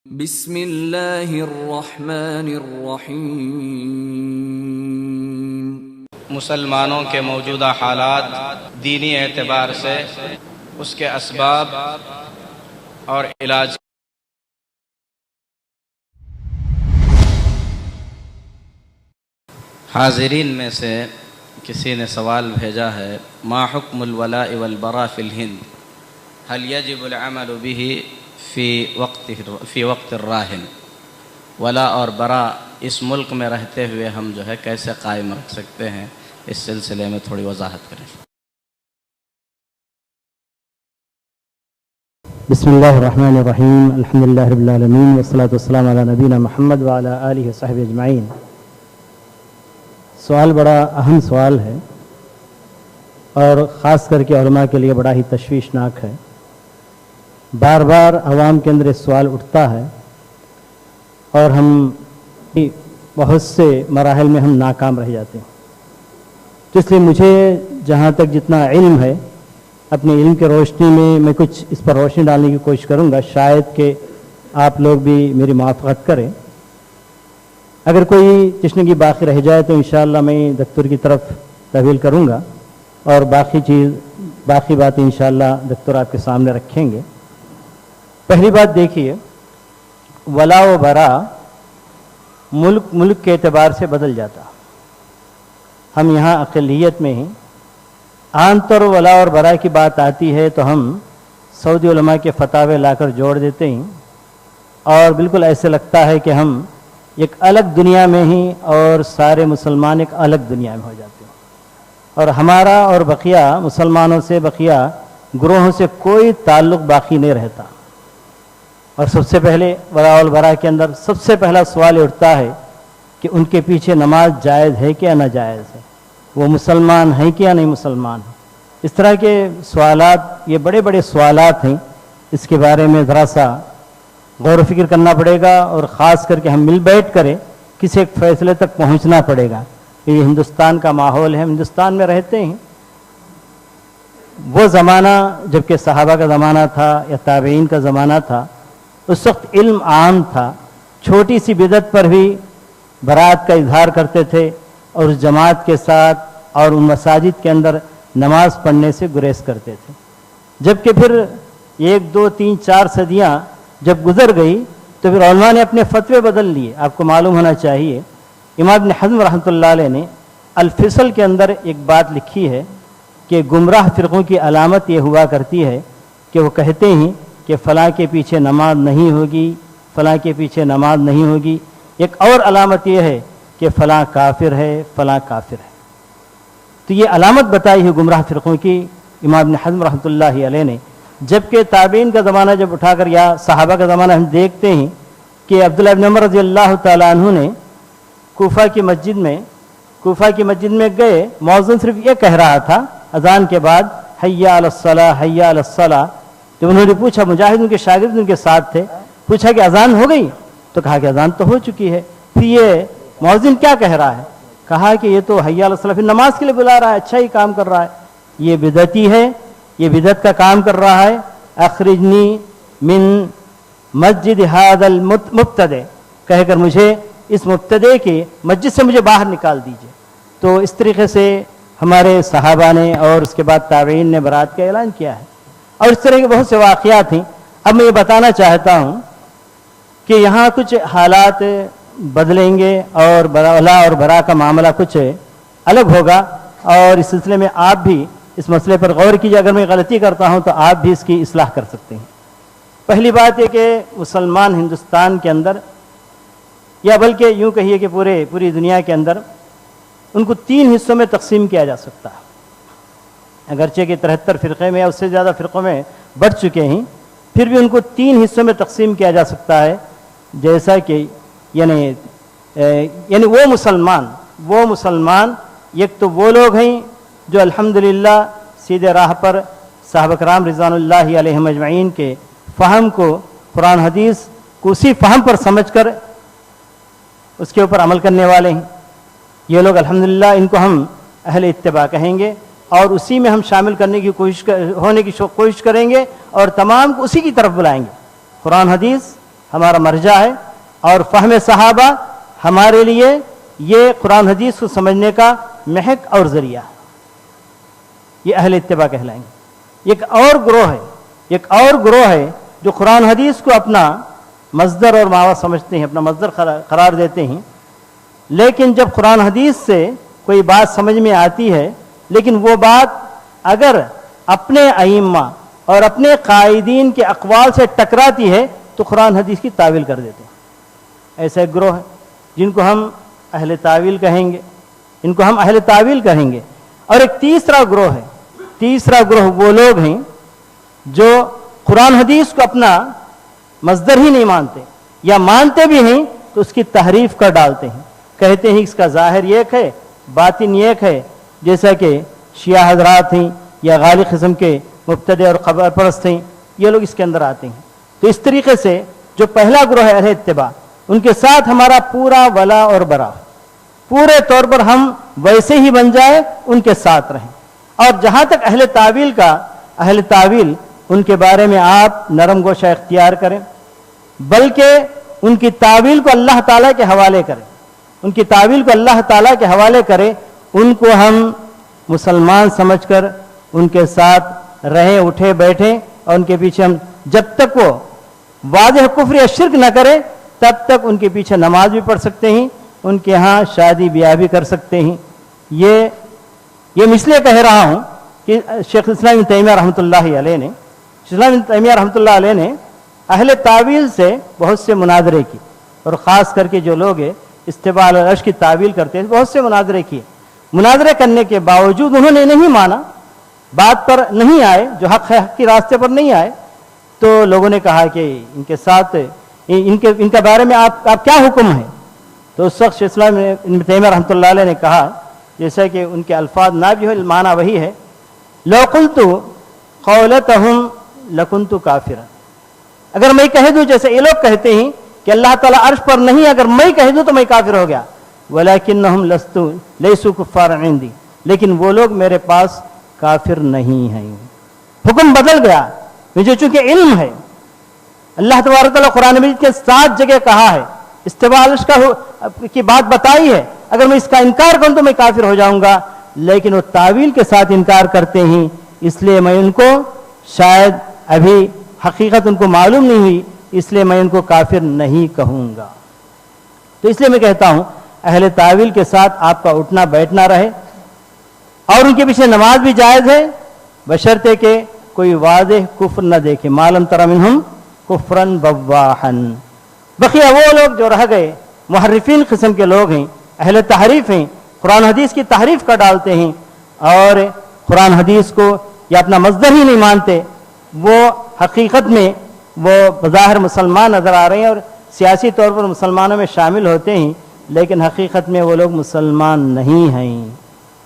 بسم اللہ الرحمن الرحیم۔ مسلمانوں کے موجودہ حالات دینی اعتبار سے اس کے اسباب اور علاج۔ حاضرین میں سے کسی نے سوال بھیجا ہے، ما حکم الولاء والبراء فی الہند، هل یجب العمل به فی وقت الراہن؟ ولا اور برا اس ملک میں رہتے ہوئے ہم جو ہے کیسے قائم رکھ سکتے ہیں، اس سلسلے میں تھوڑی وضاحت کریں۔ بسم اللہ الرحمن الرحیم، الحمدللہ رب العالمین، والصلاة والسلام علی نبینا محمد وعلی آلہ وصحبہ اجمعین۔ سوال بڑا اہم سوال ہے اور خاص کر کے علماء کے لیے بڑا ہی تشویشناک ہے۔ بار بار عوام کے اندر اس سوال اٹھتا ہے اور ہم بہت سے مراحل میں ہم ناکام رہ جاتے ہیں۔ تو اس لیے مجھے جہاں تک جتنا علم ہے، اپنے علم کے روشنی میں کچھ اس پر روشنی ڈالنے کی کوشش کروں گا، شاید کہ آپ لوگ بھی میری موافقت کریں۔ اگر کوئی تشنگی باقی رہ جائے تو انشاءاللہ میں دکتور کی طرف تحویل کروں گا اور باقی باتیں انشاءاللہ دکتور آپ کے سامنے رکھیں گے۔ پہلی بات دیکھیے، ولا و برا ملک کے اعتبار سے بدل جاتا۔ ہم یہاں اقلیت میں ہیں، عام طور ولا اور برا کی بات آتی ہے تو ہم سعودی علماء کے فتاوے لا کر جوڑ دیتے ہیں اور بالکل ایسے لگتا ہے کہ ہم ایک الگ دنیا میں ہی اور سارے مسلمان ایک الگ دنیا میں ہو جاتے ہیں، اور ہمارا اور بقیہ مسلمانوں سے، بقیہ گروہوں سے کوئی تعلق باقی نہیں رہتا۔ اور سب سے پہلے ولا والبراء کے اندر سب سے پہلا سوال اٹھتا ہے کہ ان کے پیچھے نماز جائز ہے کہ ناجائز ہے، وہ مسلمان ہیں کہ یا نہیں مسلمان ہیں۔ اس طرح کے سوالات، یہ بڑے بڑے سوالات ہیں، اس کے بارے میں ذرا سا غور و فکر کرنا پڑے گا اور خاص کر کے ہم مل بیٹھ کریں کسی ایک فیصلے تک پہنچنا پڑے گا۔ یہ ہندوستان کا ماحول ہے، ہم ہندوستان میں رہتے ہیں۔ وہ زمانہ جب کہ صحابہ کا زمانہ تھا یا تابعین کا زمانہ تھا، اس وقت علم عام تھا، چھوٹی سی بدعت پر بھی برات کا اظہار کرتے تھے اور اس جماعت کے ساتھ اور ان مساجد کے اندر نماز پڑھنے سے گریز کرتے تھے۔ جبکہ پھر 1 2 3 4 صدیاں جب گزر گئی تو پھر علماء نے اپنے فتوے بدل لیے۔ آپ کو معلوم ہونا چاہیے، امام ابن حزم رحمۃ اللہ علیہ نے الفصل کے اندر ایک بات لکھی ہے کہ گمراہ فرقوں کی علامت یہ ہوا کرتی ہے کہ وہ کہتے ہیں کہ فلاں کے پیچھے نماز نہیں ہوگی، فلاں کے پیچھے نماز نہیں ہوگی۔ ایک اور علامت یہ ہے کہ فلاں کافر ہے، فلاں کافر ہے۔ تو یہ علامت بتائی ہے گمراہ فرقوں کی امام ابن حزم رحمۃ اللہ علیہ نے۔ جبکہ تابعین کا زمانہ جب اٹھا کر یا صحابہ کا زمانہ ہم دیکھتے ہیں کہ عبداللہ ابن عمر رضی اللہ تعالیٰ عنہ نے کوفہ کی مسجد میں گئے، مؤذن صرف یہ کہہ رہا تھا اذان کے بعد، حی علی الصلاۃ، حی علی الصلاۃ۔ جب انہوں نے پوچھا، مجاہد ان کے شاگرد ان کے ساتھ تھے، پوچھا کہ اذان ہو گئی؟ تو کہا کہ اذان تو ہو چکی ہے۔ پھر یہ مؤذن کیا کہہ رہا ہے؟ کہا کہ یہ تو حی علی الصلاۃ، پھر نماز کے لیے بلا رہا ہے، اچھا ہی کام کر رہا ہے۔ یہ بدعتی ہے، یہ بدعت کا کام کر رہا ہے۔ اخرجنی من مسجد ھذا المبتدع، کہہ کر مجھے اس مبتدع کی مسجد سے مجھے باہر نکال دیجئے۔ تو اس طریقے سے ہمارے صحابہ نے اور اس کے بعد تابعین نے برات کا اعلان کیا ہے، اور اس طرح کے بہت سے واقعات ہیں۔ اب میں یہ بتانا چاہتا ہوں کہ یہاں کچھ حالات بدلیں گے اور ولا اور برا کا معاملہ کچھ الگ ہوگا، اور اس سلسلے میں آپ بھی اس مسئلے پر غور کیجیے۔ اگر میں غلطی کرتا ہوں تو آپ بھی اس کی اصلاح کر سکتے ہیں۔ پہلی بات یہ کہ مسلمان ہندوستان کے اندر، یا بلکہ یوں کہیے کہ پوری دنیا کے اندر، ان کو 3 حصوں میں تقسیم کیا جا سکتا ہے۔ اگرچہ کہ 73 فرقے میں یا اس سے زیادہ فرقوں میں بڑھ چکے ہیں، پھر بھی ان کو 3 حصوں میں تقسیم کیا جا سکتا ہے۔ جیسا کہ یعنی وہ مسلمان ایک تو وہ لوگ ہیں جو الحمدللہ سیدھے راہ پر صحابہ کرام رضوان اللہ علیہم اجمعین کے فہم کو، قرآن حدیث کو اسی فہم پر سمجھ کر اس کے اوپر عمل کرنے والے ہیں۔ یہ لوگ الحمدللہ ان کو ہم اہل اتباع کہیں گے اور اسی میں ہم شامل کرنے کی کوشش کریں گے اور تمام کو اسی کی طرف بلائیں گے۔ قرآن حدیث ہمارا مرجع ہے، اور فہم صحابہ ہمارے لیے یہ قرآن حدیث کو سمجھنے کا محک اور ذریعہ ہے۔ یہ اہل اتباع کہلائیں گے۔ ایک اور گروہ ہے جو قرآن حدیث کو اپنا مصدر اور ماوا سمجھتے ہیں، اپنا مصدر قرار دیتے ہیں، لیکن جب قرآن حدیث سے کوئی بات سمجھ میں آتی ہے لیکن وہ بات اگر اپنے ائمہ اور اپنے قائدین کے اقوال سے ٹکراتی ہے تو قرآن حدیث کی تعویل کر دیتے ہیں۔ ایسا ایک گروہ ہے جن کو ہم اہل تعویل کہیں گے، اور ایک تیسرا گروہ وہ لوگ ہیں جو قرآن حدیث کو اپنا مصدر ہی نہیں مانتے، یا مانتے بھی ہیں تو اس کی تحریف کر ڈالتے ہیں، کہتے ہیں اس کا ظاہر ایک ہے باطن ایک ہے، جیسا کہ شیعہ حضرات ہیں یا غالی قسم کے مبتدع اور خبر پرست ہیں، یہ لوگ اس کے اندر آتے ہیں۔ تو اس طریقے سے جو پہلا گروہ ہے اہل اتباع، ان کے ساتھ ہمارا پورا ولا اور برا، پورے طور پر ہم ویسے ہی بن جائے ان کے ساتھ رہیں۔ اور جہاں تک اہل تعویل ان کے بارے میں آپ نرم گوشہ اختیار کریں، بلکہ ان کی تعویل کو اللہ تعالیٰ کے حوالے کریں، ان کو ہم مسلمان سمجھ کر ان کے ساتھ رہیں، اٹھے بیٹھیں، اور ان کے پیچھے ہم جب تک وہ واضح کفر یا شرک نہ کرے تب تک ان کے پیچھے نماز بھی پڑھ سکتے ہیں، ان کے ہاں شادی بیاہ بھی کر سکتے ہیں۔ یہ میں اس لیے کہہ رہا ہوں کہ شیخ الاسلام ابن تیمیہ رحمۃ اللہ علیہ نے اہل تعویل سے بہت سے مناظرے کی، اور خاص کر کے جو لوگ استواء علی العرش کی تعویل کرتے ہیں بہت سے مناظرے کیے۔ مناظرے کرنے کے باوجود انہوں نے نہیں مانا، بات پر نہیں آئے، جو حق ہے حق کے راستے پر نہیں آئے، تو لوگوں نے کہا کہ ان کے ساتھ ان کے بارے میں آپ کیا حکم ہے؟ تو اس وقت شیخ الاسلام ابن تیمیہ رحمۃ اللہ علیہ نے کہا، جیسا کہ ان کے الفاظ نہ بھی ہو معنی وہی ہے، لو قلت قولتهم لکنت کافرا، اگر میں کہہ دوں جیسے یہ لوگ کہتے ہیں کہ اللہ تعالیٰ عرش پر نہیں، اگر میں کہہ دوں تو میں کافر ہو گیا، ولکنہم لیسوا کفارا عندی، لیکن وہ لوگ میرے پاس کافر نہیں ہیں۔ حکم بدل گیا، مجھے چونکہ علم ہے، اللہ تبارک تعالیٰ قرآن مجید کے 7 جگہ کہا ہے، استواء علی العرش کی بات بتائی ہے، اگر میں اس کا انکار کروں تو میں کافر ہو جاؤں گا، لیکن وہ تعویل کے ساتھ انکار کرتے ہیں، اس لیے میں ان کو شاید ابھی حقیقت ان کو معلوم نہیں ہوئی، اس لیے میں ان کو کافر نہیں کہوں گا۔ تو اس لیے میں کہتا ہوں اہل تعویل کے ساتھ آپ کا اٹھنا بیٹھنا رہے، اور ان کے پیچھے نماز بھی جائز ہے، بشرطے کہ کوئی واضح کفر نہ دیکھے، ما لم تر منہم کفرن بواحن۔ بقیہ وہ لوگ جو رہ گئے محرفین قسم کے لوگ ہیں، اہل تحریف ہیں، قرآن حدیث کی تحریف کر ڈالتے ہیں اور قرآن حدیث کو یا اپنا مصدر ہی نہیں مانتے، وہ حقیقت میں وہ بظاہر مسلمان نظر آ رہے ہیں اور سیاسی طور پر مسلمانوں میں شامل ہوتے ہیں، لیکن حقیقت میں وہ لوگ مسلمان نہیں ہیں۔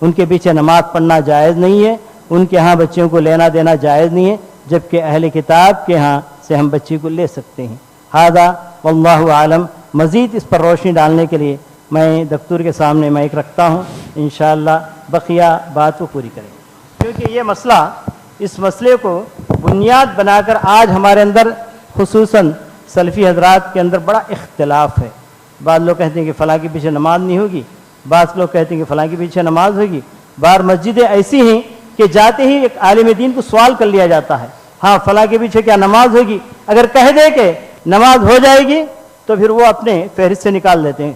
ان کے پیچھے نماز پڑھنا جائز نہیں ہے، ان کے ہاں بچوں کو لینا دینا جائز نہیں ہے، جبکہ اہل کتاب کے ہاں سے ہم بچی کو لے سکتے ہیں۔ ھذا واللہ عالم۔ مزید اس پر روشنی ڈالنے کے لیے میں دکتور کے سامنے مائک رکھتا ہوں، انشاءاللہ بقیہ بات کو پوری کریں گے، کیونکہ یہ مسئلہ، اس مسئلے کو بنیاد بنا کر آج ہمارے اندر خصوصاً سلفی حضرات کے اندر بڑا اختلاف ہے۔ بعض لوگ کہتے ہیں کہ فلاں کے پیچھے نماز نہیں ہوگی، بعض لوگ کہتے ہیں کہ فلاں کے پیچھے نماز ہوگی۔ بعض مسجدیں ایسی ہیں کہ جاتے ہی ایک عالم دین کو سوال کر لیا جاتا ہے، ہاں فلاں کے پیچھے کیا نماز ہوگی؟ اگر کہہ دے کہ نماز ہو جائے گی تو پھر وہ اپنے فہرست سے نکال دیتے ہیں،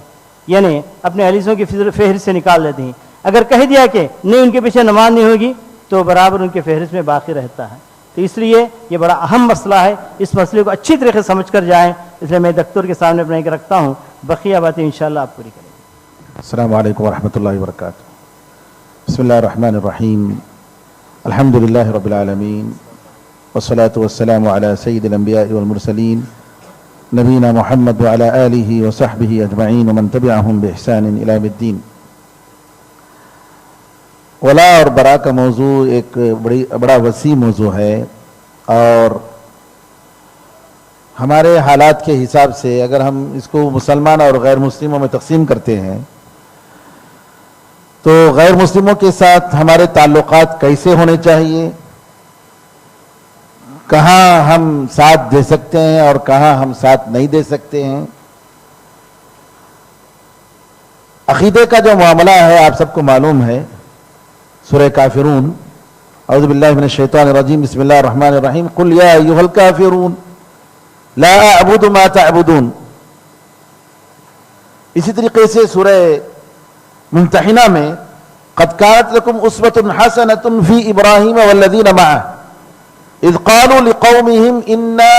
یعنی اپنے حدیثوں کی فہرست سے نکال دیتے ہیں۔ اگر کہہ دیا کہ نہیں ان کے پیچھے نماز نہیں ہوگی تو برابر ان کے فہرست میں باقی رہتا ہے۔ تو اس لیے یہ بڑا اہم مسئلہ ہے، اس مسئلے کو اچھی طریقے سے سمجھ کر جائیں، اس لیے میں دکتور کے سامنے بنا کے رکھتا ہوں، بقیہ باتیں انشاءاللہ آپ پوری کریں گے۔ السلام علیکم ورحمۃ اللہ وبرکاتہ۔ بسم اللہ الرحمن الرحیم، الحمد للہ رب العالمین، والصلاة والسلام علی سید الانبیاء والمرسلین، نبینا محمد وعلی آلہ وصحبہ اجمعین ومن تبعہم بإحسان الی یوم الدین۔ ولا اور برا کا موضوع ایک بڑا وسیع موضوع ہے، اور ہمارے حالات کے حساب سے اگر ہم اس کو مسلمان اور غیر مسلموں میں تقسیم کرتے ہیں تو غیر مسلموں کے ساتھ ہمارے تعلقات کیسے ہونے چاہیے، کہاں ہم ساتھ دے سکتے ہیں اور کہاں ہم ساتھ نہیں دے سکتے ہیں. عقیدے کا جو معاملہ ہے آپ سب کو معلوم ہے. سورہ کافرون، اعوذ باللہ من الشیطان الرجیم، بسم اللہ الرحمن الرحیم، قل یا ایھا الکافرون لا اعبد ما تعبدون. اسی طریقے سے سورہ ممتحنہ میں قد کانت لکم اسوۃ حسنۃ فی ابراہیم والذین معہ اذ قالوا لقومهم انا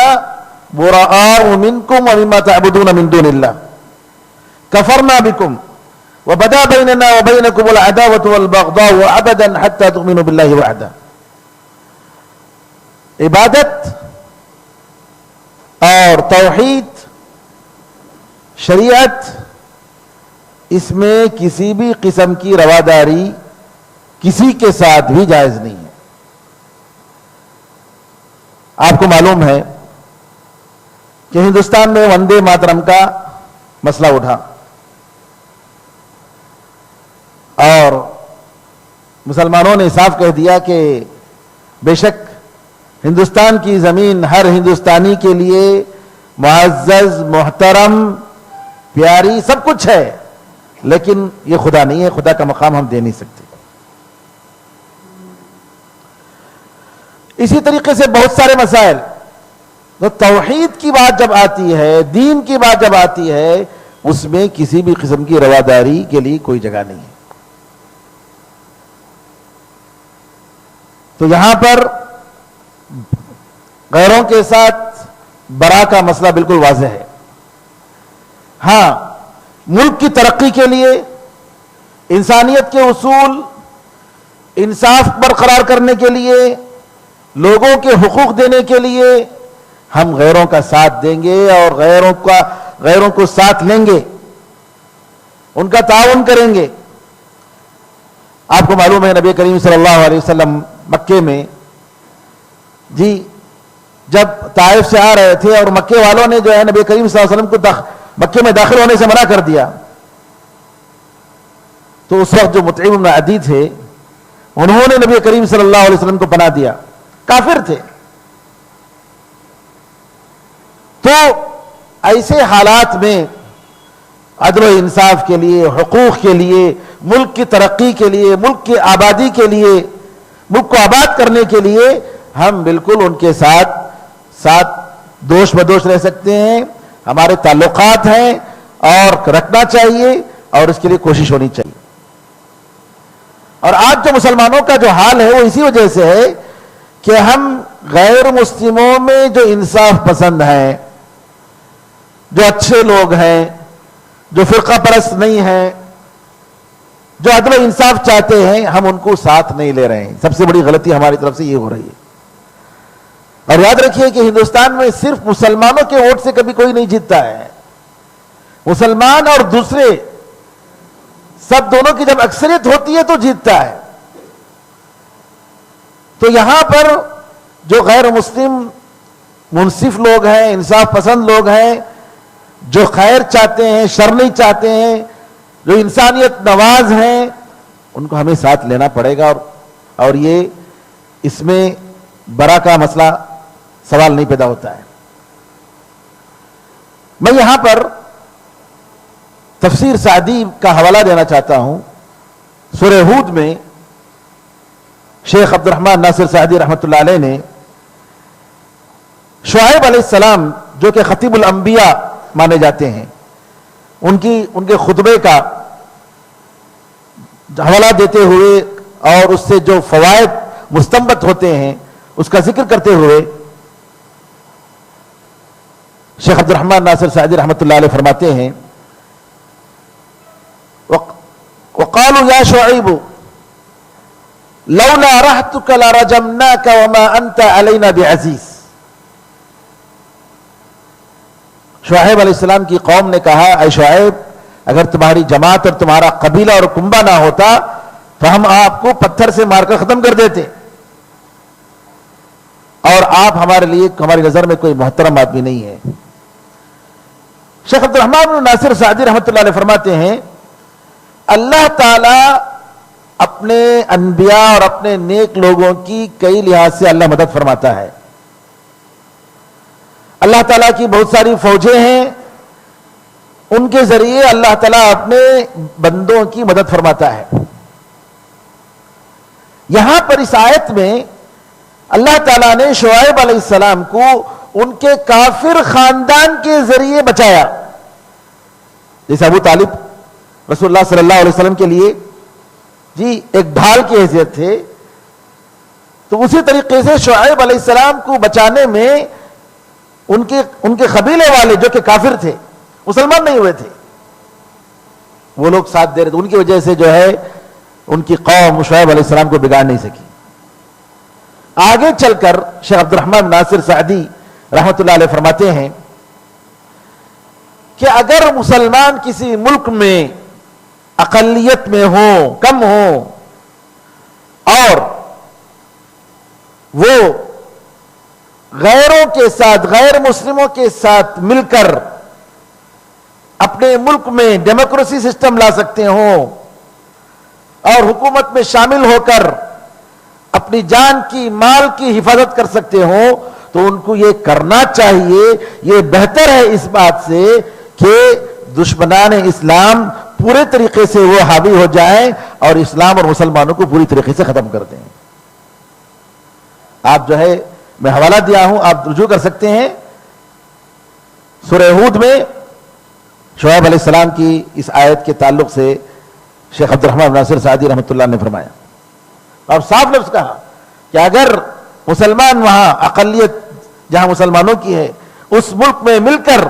براء منکم ومما تعبدون من دون اللہ کفرنا بکم وبدا بیننا وبینکم العداوۃ والبغضاء ابدا حتی تؤمنوا باللہ وحدہ. عبادت اور توحید، شریعت، اس میں کسی بھی قسم کی رواداری کسی کے ساتھ بھی جائز نہیں ہے. آپ کو معلوم ہے کہ ہندوستان میں وندے ماترم کا مسئلہ اٹھا اور مسلمانوں نے صاف کہہ دیا کہ بے شک ہندوستان کی زمین ہر ہندوستانی کے لیے معزز، محترم، پیاری، سب کچھ ہے، لیکن یہ خدا نہیں ہے، خدا کا مقام ہم دے نہیں سکتے. اسی طریقے سے بہت سارے مسائل، تو توحید کی بات جب آتی ہے، دین کی بات جب آتی ہے، اس میں کسی بھی قسم کی رواداری کے لیے کوئی جگہ نہیں ہے. تو یہاں پر غیروں کے ساتھ برا کا مسئلہ بالکل واضح ہے. ہاں، ملک کی ترقی کے لیے، انسانیت کے اصول، انصاف برقرار کرنے کے لیے، لوگوں کے حقوق دینے کے لیے ہم غیروں کا ساتھ دیں گے اور غیروں کو ساتھ لیں گے، ان کا تعاون کریں گے. آپ کو معلوم ہے نبی کریم صلی اللہ علیہ وسلم مکے میں جب طائف سے آ رہے تھے اور مکے والوں نے جو ہے نبی کریم صلی اللہ علیہ وسلم کو مکے میں داخل ہونے سے منع کر دیا، تو اس وقت جو مطعم بن عدی تھے انہوں نے نبی کریم صلی اللہ علیہ وسلم کو پناہ دیا. کافر تھے. تو ایسے حالات میں عدل و انصاف کے لیے، حقوق کے لیے، ملک کی ترقی کے لیے، ملک کی آبادی کے لیے، ملک کو آباد کرنے کے لیے ہم بالکل ان کے ساتھ دوش بدوش رہ سکتے ہیں. ہمارے تعلقات ہیں اور رکھنا چاہیے اور اس کے لیے کوشش ہونی چاہیے. اور آج جو مسلمانوں کا جو حال ہے وہ اسی وجہ سے ہے کہ ہم غیر مسلموں میں جو انصاف پسند ہیں، جو اچھے لوگ ہیں، جو فرقہ پرست نہیں ہیں، جو عدل و انصاف چاہتے ہیں، ہم ان کو ساتھ نہیں لے رہے ہیں. سب سے بڑی غلطی ہماری طرف سے یہ ہو رہی ہے. اور یاد رکھیے کہ ہندوستان میں صرف مسلمانوں کے ووٹ سے کبھی کوئی نہیں جیتتا ہے. مسلمان اور دوسرے سب دونوں کی جب اکثریت ہوتی ہے تو جیتتا ہے. تو یہاں پر جو غیر مسلم منصف لوگ ہیں، انصاف پسند لوگ ہیں، جو خیر چاہتے ہیں، شر نہیں چاہتے ہیں، جو انسانیت نواز ہیں، ان کو ہمیں ساتھ لینا پڑے گا. اور یہ اس میں برا کا مسئلہ سوال نہیں پیدا ہوتا ہے. میں یہاں پر تفسیر سعدی کا حوالہ دینا چاہتا ہوں. سورہ ہود میں شیخ عبد الرحمن ناصر سعدی رحمۃ اللہ علیہ نے شعیب علیہ السلام جو کہ خطیب الانبیاء مانے جاتے ہیں، ان کے خطبے کا حوالہ دیتے ہوئے اور اس سے جو فوائد مستنبط ہوتے ہیں اس کا ذکر کرتے ہوئے شیخ عبد الرحمن ناصر سعدی رحمۃ اللہ علیہ فرماتے ہیں، وقالوا یا شعیب لولا رحتک لرجمناک وما انت علینا بعزیز. شعیب علیہ السلام کی قوم نے کہا، اے شعیب اگر تمہاری جماعت اور تمہارا قبیلہ اور کنبہ نہ ہوتا تو ہم آپ کو پتھر سے مار کر ختم کر دیتے، اور آپ ہمارے لیے ہماری نظر میں کوئی محترم آدمی نہیں ہے. شیخ عبد الرحمن بن ناصر سعدی رحمۃ اللہ علیہ فرماتے ہیں، اللہ تعالی اپنے انبیاء اور اپنے نیک لوگوں کی کئی لحاظ سے اللہ مدد فرماتا ہے. اللہ تعالیٰ کی بہت ساری فوجیں ہیں، ان کے ذریعے اللہ تعالیٰ اپنے بندوں کی مدد فرماتا ہے۔ یہاں پر اس آیت میں اللہ تعالیٰ نے شعیب علیہ السلام کو ان کے کافر خاندان کے ذریعے بچایا۔ جیسے ابو طالب رسول اللہ صلی اللہ علیہ وسلم کے لیے ایک ڈھال کی حیثیت تھے، تو اسی طریقے سے شعیب علیہ السلام کو بچانے میں ان کے قبیلے والے جو کہ کافر تھے، مسلمان نہیں ہوئے تھے، وہ لوگ ساتھ دے رہے تھے، ان کی وجہ سے جو ہے ان کی قوم شعیب علیہ السلام کو بگاڑ نہیں سکی۔ آگے چل کر شیخ عبد الرحمن ناصر سعدی رحمۃ اللہ علیہ فرماتے ہیں کہ اگر مسلمان کسی ملک میں اقلیت میں ہوں، کم ہوں، اور وہ غیروں کے ساتھ، غیر مسلموں کے ساتھ مل کر اپنے ملک میں ڈیموکریسی سسٹم لا سکتے ہوں اور حکومت میں شامل ہو کر اپنی جان کی، مال کی حفاظت کر سکتے ہوں، تو ان کو یہ کرنا چاہیے۔ یہ بہتر ہے اس بات سے کہ دشمنان اسلام پورے طریقے سے وہ حاوی ہو جائیں اور اسلام اور مسلمانوں کو پوری طریقے سے ختم کر دیں۔ آپ جو ہے میں حوالہ دیا ہوں، آپ رجوع کر سکتے ہیں، سورہ ہود میں شعیب علیہ السلام کی اس آیت کے تعلق سے شیخ عبد الرحمن ناصر سعدی رحمۃ اللہ نے فرمایا اور صاف لفظ کہا کہ اگر مسلمان وہاں اقلیت جہاں مسلمانوں کی ہے اس ملک میں مل کر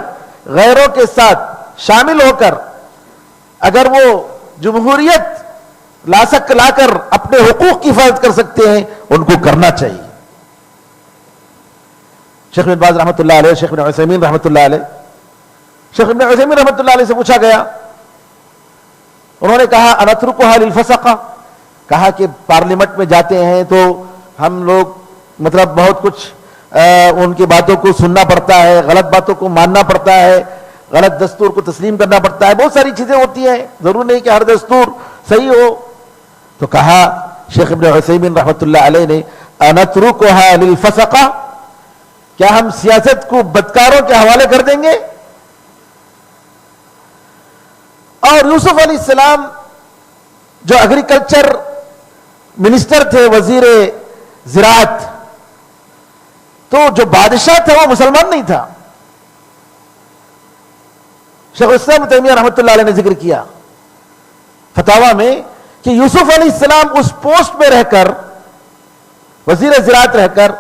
غیروں کے ساتھ شامل ہو کر اگر وہ جمہوریت لا کر اپنے حقوق کی حفاظت کر سکتے ہیں، ان کو کرنا چاہیے۔ شیخ بن باز رحمۃ اللہ علیہ، شیخ بن عثیمین رحمۃ اللہ علیہ، شیخ بن عثیمین رحمۃ اللہ علیہ سے پوچھا گیا، انہوں نے کہا انترکھا للفسقہ، کہا کہ پارلیمنٹ میں جاتے ہیں تو ہم لوگ مطلب بہت کچھ ان کی باتوں کو سننا پڑتا ہے، غلط باتوں کو ماننا پڑتا ہے، غلط دستور کو تسلیم کرنا پڑتا ہے، بہت ساری چیزیں ہوتی ہیں، ضرور نہیں کہ ہر دستور صحیح ہو۔ تو کہا شیخ ابن عثیمین رحمۃ اللہ علیہ نے انترکھا للفسقہ، کیا ہم سیاست کو بدکاروں کے حوالے کر دیں گے؟ اور یوسف علیہ السلام جو ایگریکلچر منسٹر تھے، وزیر زراعت، تو جو بادشاہ تھا وہ مسلمان نہیں تھا۔ شیخ الاسلام تیمیہ رحمۃ اللہ علیہ نے ذکر کیا فتاویٰ میں کہ یوسف علیہ السلام اس پوسٹ میں رہ کر، وزیر زراعت رہ کر،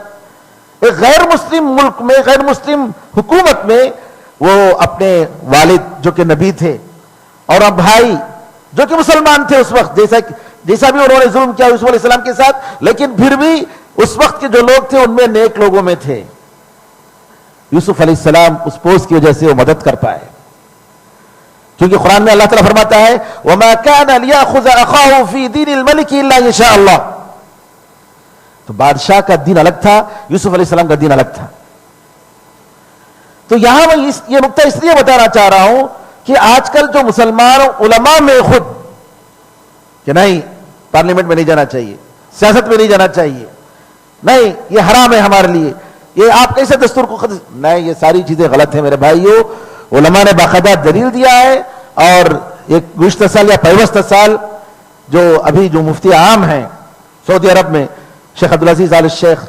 ایک غیر مسلم ملک میں، غیر مسلم حکومت میں، وہ اپنے والد جو کہ نبی تھے اور اب بھائی جو کہ مسلمان تھے اس وقت، جیسا بھی انہوں نے ظلم کیا یوسف علیہ السلام کے ساتھ، لیکن پھر بھی اس وقت کے جو لوگ تھے ان میں نیک لوگوں میں تھے۔ یوسف علیہ السلام اس پوسٹ کی وجہ سے وہ مدد کر پائے، کیونکہ قرآن میں اللہ تعالیٰ فرماتا ہے وَمَا كَانَ لِيَأْخُذَ أَخَاهُ فِي دِينِ الْمَلِكِ إِلَّا إِنْ شَاءَ اللَّهُ، تو بادشاہ کا دین الگ تھا، یوسف علیہ السلام کا دین الگ تھا۔ تو یہاں میں یہ نقطہ اس لیے بتانا چاہ رہا ہوں کہ آج کل جو مسلمان علماء میں خود کہ نہیں پارلیمنٹ میں نہیں جانا چاہیے، سیاست میں نہیں جانا چاہیے، نہیں یہ حرام ہے ہمارے لیے، یہ آپ کیسے دستور کو نہیں، یہ ساری چیزیں غلط ہیں میرے بھائیوں۔ علماء نے باقاعدہ دلیل دیا ہے، اور ایک گزشتہ سال یا پیوستہ سال جو مفتی عام ہیں سعودی عرب میں، شیخ عبدالعزیز آل الشیخ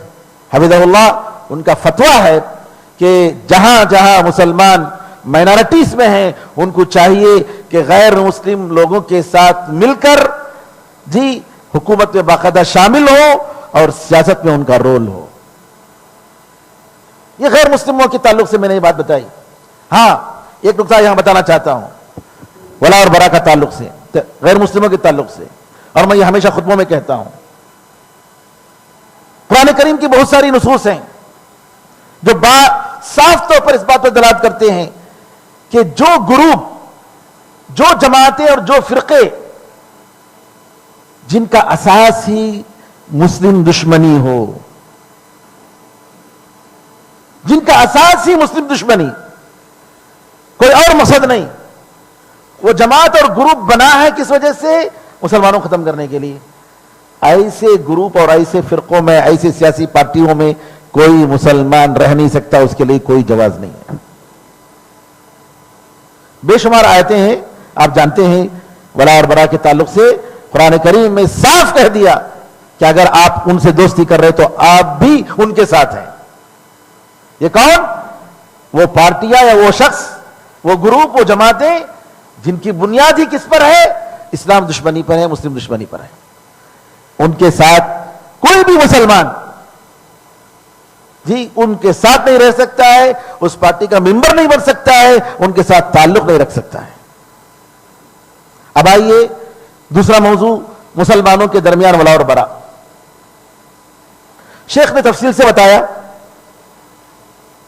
حفظہ اللہ، ان کا فتویٰ ہے کہ جہاں جہاں مسلمان مائنارٹیز میں ہیں ان کو چاہیے کہ غیر مسلم لوگوں کے ساتھ مل کر حکومت میں باقاعدہ شامل ہو اور سیاست میں ان کا رول ہو۔ یہ غیر مسلموں کے تعلق سے میں نے یہ بات بتائی۔ ہاں ایک نقطہ یہاں بتانا چاہتا ہوں ولا اور برا کا تعلق سے، غیر مسلموں کے تعلق سے، اور میں یہ ہمیشہ خطبوں میں کہتا ہوں، قرآن کریم کی بہت ساری نصوص ہیں جو صاف طور پر اس بات پر دلالت کرتے ہیں کہ جو گروپ، جو جماعتیں اور جو فرقے جن کا اساس ہی مسلم دشمنی ہو، جن کا اساس ہی مسلم دشمنی، کوئی اور مقصد نہیں، وہ جماعت اور گروپ بنا ہے کس وجہ سے؟ مسلمانوں ختم کرنے کے لیے۔ ایسے گروپ اور ایسے فرقوں میں، ایسے سیاسی پارٹیوں میں کوئی مسلمان رہ نہیں سکتا، اس کے لیے کوئی جواز نہیں ہے۔ بے شمار آیتیں ہیں، آپ جانتے ہیں ولا اور برا کے تعلق سے قرآن کریم میں صاف کہہ دیا کہ اگر آپ ان سے دوستی کر رہے تو آپ بھی ان کے ساتھ ہیں۔ یہ کون؟ وہ پارٹیاں یا وہ شخص، وہ گروپ، وہ جماعتیں جن کی بنیاد ہی کس پر ہے؟ اسلام دشمنی پر ہے، مسلم دشمنی پر ہے۔ ان کے ساتھ کوئی بھی مسلمان جی ان کے ساتھ نہیں رہ سکتا ہے، اس پارٹی کا ممبر نہیں بن سکتا ہے، ان کے ساتھ تعلق نہیں رکھ سکتا ہے۔ اب آئیے دوسرا موضوع، مسلمانوں کے درمیان ولا اور برا۔ شیخ نے تفصیل سے بتایا،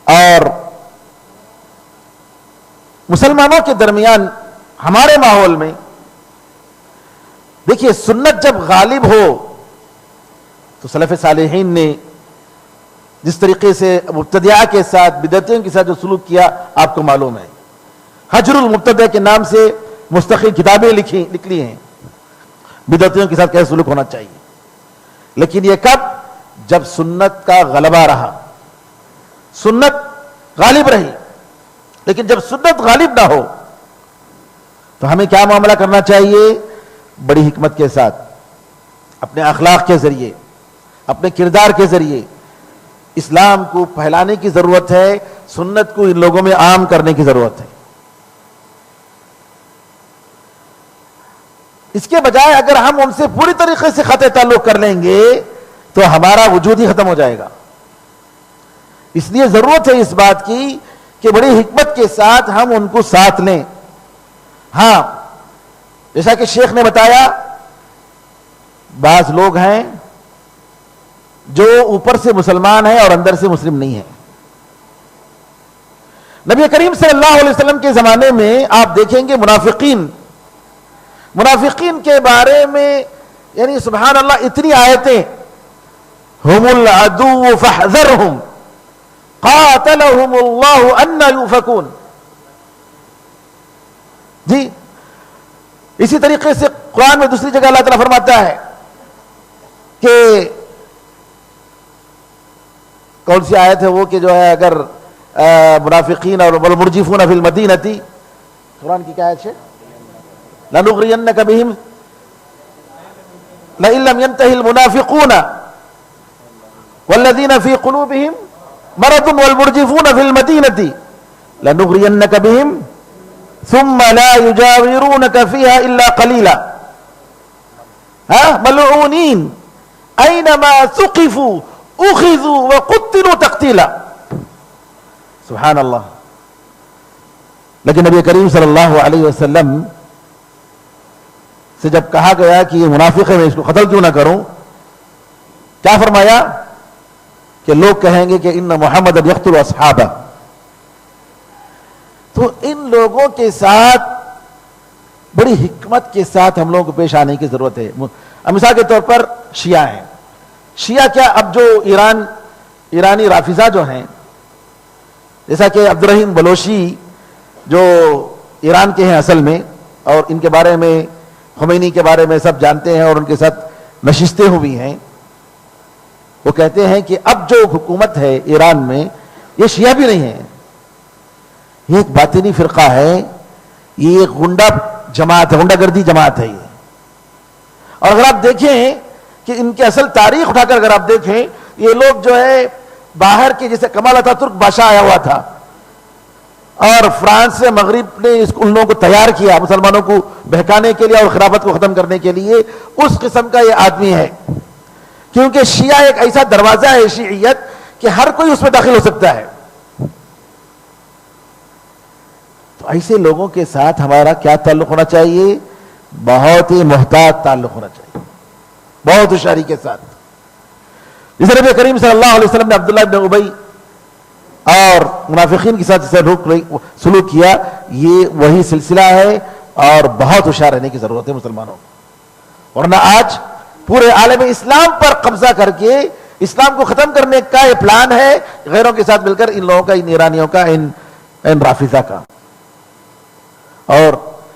اور مسلمانوں کے درمیان ہمارے ماحول میں دیکھیے سنت جب غالب ہو تو سلف صالحین نے جس طریقے سے مبتدعہ کے ساتھ، بدعتیوں کے ساتھ جو سلوک کیا آپ کو معلوم ہے۔ حجر المبتدع کے نام سے مستقل کتابیں لکھی ہیں بدعتیوں کے ساتھ کیسے سلوک ہونا چاہیے، لیکن یہ کب؟ جب سنت کا غلبہ رہا، سنت غالب رہی۔ لیکن جب سنت غالب نہ ہو تو ہمیں کیا معاملہ کرنا چاہیے؟ بڑی حکمت کے ساتھ، اپنے اخلاق کے ذریعے، اپنے کردار کے ذریعے اسلام کو پھیلانے کی ضرورت ہے، سنت کو ان لوگوں میں عام کرنے کی ضرورت ہے۔ اس کے بجائے اگر ہم ان سے پوری طریقے سے قطع تعلق کر لیں گے تو ہمارا وجود ہی ختم ہو جائے گا۔ اس لیے ضرورت ہے اس بات کی کہ بڑی حکمت کے ساتھ ہم ان کو ساتھ لیں۔ ہاں، جیسا کہ شیخ نے بتایا، بعض لوگ ہیں جو اوپر سے مسلمان ہیں اور اندر سے مسلم نہیں ہیں۔ نبی کریم صلی اللہ علیہ وسلم کے زمانے میں آپ دیکھیں گے منافقین کے بارے میں یعنی سبحان اللہ اتنی آیتیں، ہم العدو فاحذرہم قاتلہم اللہ انا یؤفکون۔ جی اسی طریقے سے قرآن میں دوسری جگہ اللہ تعالیٰ فرماتا ہے کہ کون سی آیت ہے وہ کہ جو ہے اگر منافقین اور والمرجفون فی المدینۃ، قرآن کی کیا آیت ہے؟ لنغرینک بہم لئن لم ينتهي المنافقون والذین فی قلوبہم مرض والمرجفون فی المدینۃ لنغرینک بہم ثم لا يجاورونك فيها الا قليلا ملعونین اینما ثقفوا اخذوا وقتلوا تقتیلا۔ سبحان اللہ۔ لیکن نبی کریم صلی اللہ علیہ وسلم سے جب کہا گیا کہ یہ منافق ہے میں اس کو قتل کیوں نہ کروں، کیا فرمایا کہ لوگ کہیں گے کہ ان محمد یقتل اصحابہ۔ تو ان لوگوں کے ساتھ بڑی حکمت کے ساتھ ہم لوگوں کو پیش آنے کی ضرورت ہے۔ مثال کے طور پر شیعہ ہیں، شیعہ کیا؟ اب جو ایرانی رافضہ جو ہیں، جیسا کہ عبدالرحیم بلوچی جو ایران کے ہیں اصل میں، اور ان کے بارے میں خمینی کے بارے میں سب جانتے ہیں اور ان کے ساتھ نشستیں ہوئی ہیں، وہ کہتے ہیں کہ اب جو حکومت ہے ایران میں یہ شیعہ بھی نہیں ہے، یہ ایک باطنی فرقہ ہے، یہ ایک غنڈہ جماعت ہے، غنڈہ گردی جماعت ہے یہ۔ اور اگر آپ دیکھیں کہ ان کے اصل تاریخ اٹھا کر اگر آپ دیکھیں، یہ لوگ جو ہے باہر کے جیسے کمال اتا ترک بادشاہ آیا ہوا تھا اور فرانس سے مغرب نے ان لوگوں کو تیار کیا مسلمانوں کو بہکانے کے لیے اور خلافت کو ختم کرنے کے لیے، اس قسم کا یہ آدمی ہے۔ کیونکہ شیعہ ایک ایسا دروازہ ہے شیعیت کہ ہر کوئی اس میں داخل ہو سکتا ہے۔ تو ایسے لوگوں کے ساتھ ہمارا کیا تعلق ہونا چاہیے؟ بہت ہی محتاط تعلق ہونا چاہیے، بہت ہوشیاری کے ساتھ۔ جس نبی کریم صلی اللہ علیہ وسلم نے عبداللہ بن ابی اور منافقین کے ساتھ جسے سلوک کیا، یہ وہی سلسلہ ہے اور بہت ہوشیار رہنے کی ضرورت ہے مسلمانوں کو، ورنہ آج پورے عالم اسلام پر قبضہ کر کے اسلام کو ختم کرنے کا یہ پلان ہے، غیروں کے ساتھ مل کر ان لوگوں کا، ان ایرانیوں کا، ان رافضہ کا۔ اور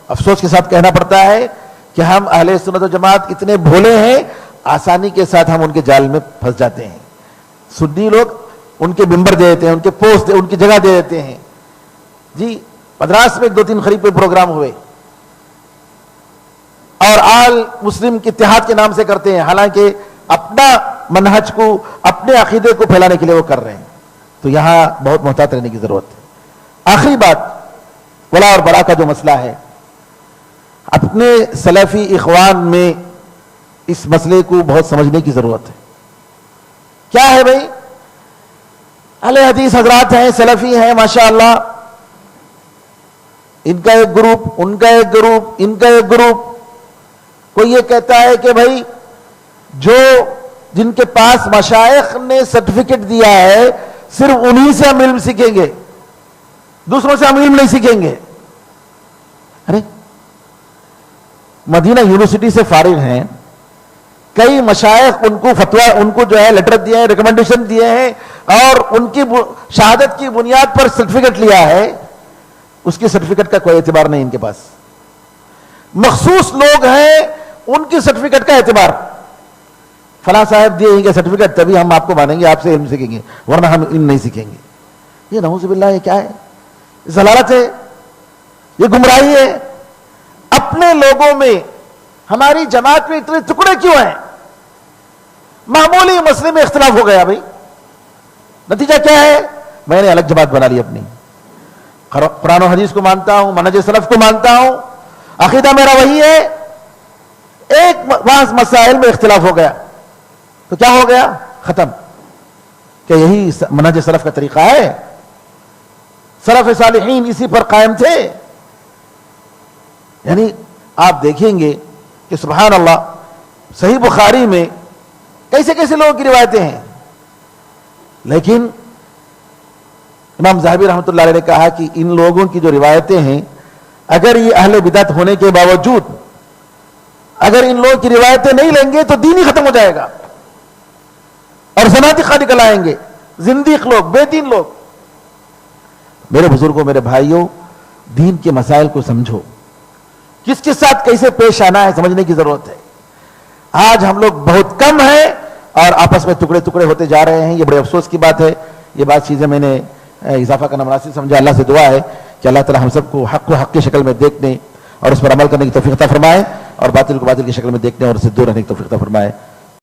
افسوس کے ساتھ کہنا پڑتا ہے کہ ہم اہل سنت و جماعت اتنے بھولے ہیں، آسانی کے ساتھ ہم ان کے جال میں پھنس جاتے ہیں۔ سنی لوگ ان کے ممبر دے دیتے ہیں, ان کے پوسٹ ان کی جگہ دے دیتے ہیں. جی مدراس میں 2-3 خریف پہ پروگرام ہوئے اور آل مسلم کے اتحاد کے نام سے کرتے ہیں, حالانکہ اپنا منہج کو, اپنے عقیدے کو پھیلانے کے لیے وہ کر رہے ہیں. تو یہاں بہت محتاط رہنے کی ضرورت ہے. آخری بات, ولا اور برا کا جو مسئلہ ہے, اپنے سلفی اخوان میں اس مسئلے کو بہت سمجھنے کی ضرورت ہے. کیا ہے بھائی, اہل حدیث حضرات ہیں, سلفی ہیں ماشاءاللہ, ان کا ایک گروپ, ان کا ایک گروپ, ان کا ایک گروپ. کوئی یہ کہتا ہے کہ بھائی جو جن کے پاس مشائخ نے سرٹیفکیٹ دیا ہے صرف انہی سے ہم علم سیکھیں گے, دوسروں سے ہم علم نہیں سیکھیں گے. ارے مدینہ یونیورسٹی سے فارغ ہیں, کئی مشائخ ان کو فتویٰ, ان کو جو ہے لیٹر دیے ہیں, ریکمنڈیشن دیے ہیں, اور ان کی شہادت کی بنیاد پر سرٹیفکیٹ لیا ہے. اس کی سرٹیفکیٹ کا کوئی اعتبار نہیں ان کے پاس. مخصوص لوگ ہیں ان کی سرٹیفکیٹ کا اعتبار, فلاں صاحب دیے ہیں کہ سرٹیفکیٹ تبھی ہم آپ کو مانیں گے, آپ سے علم سیکھیں گے, ورنہ ہم علم نہیں سیکھیں گے. یہ نعوذ باللہ, یہ کیا ہے, ضلالت ہے, یہ گمراہی ہے. اپنے لوگوں میں, ہماری جماعت میں اتنے ٹکڑے کیوں ہیں؟ معمولی مسئلے میں اختلاف ہو گیا بھائی, نتیجہ کیا ہے؟ میں نے الگ جماعت بنا لی اپنی, قرآن و حدیث کو مانتا ہوں, منہج سلف کو مانتا ہوں, عقیدہ میرا وہی ہے. ایک بعض مسائل میں اختلاف ہو گیا تو کیا ہو گیا؟ ختم. کہ یہی منہج سلف کا طریقہ ہے؟ سلف صالحین اسی پر قائم تھے. یعنی آپ دیکھیں گے کہ سبحان اللہ, صحیح بخاری میں کیسے کیسے لوگوں کی روایتیں ہیں, لیکن امام ذہبی رحمۃ اللہ علیہ نے کہا کہ ان لوگوں کی جو روایتیں ہیں, اگر یہ اہل بدعت ہونے کے باوجود اگر ان لوگوں کی روایتیں نہیں لیں گے تو دین ہی ختم ہو جائے گا اور زنادقہ نکل آئیں گے, زندیق لوگ, بے دین لوگ. میرے بزرگوں, میرے بھائیوں, دین کے مسائل کو سمجھو, کس کے ساتھ کیسے پیش آنا ہے سمجھنے کی ضرورت ہے. آج ہم لوگ بہت کم ہیں اور آپس میں ٹکڑے ٹکڑے ہوتے جا رہے ہیں. یہ بڑے افسوس کی بات ہے. یہ بات چیزیں میں نے اضافہ کرنا مناسب سمجھا. اللہ سے دعا ہے کہ اللہ تعالی ہم سب کو حق کی شکل میں دیکھنے اور اس پر عمل کرنے کی توفیق عطا فرمائے, اور باطل کو باطل کی شکل میں دیکھنے اور اس سے دور رہنے کی توفیق عطا فرمائے.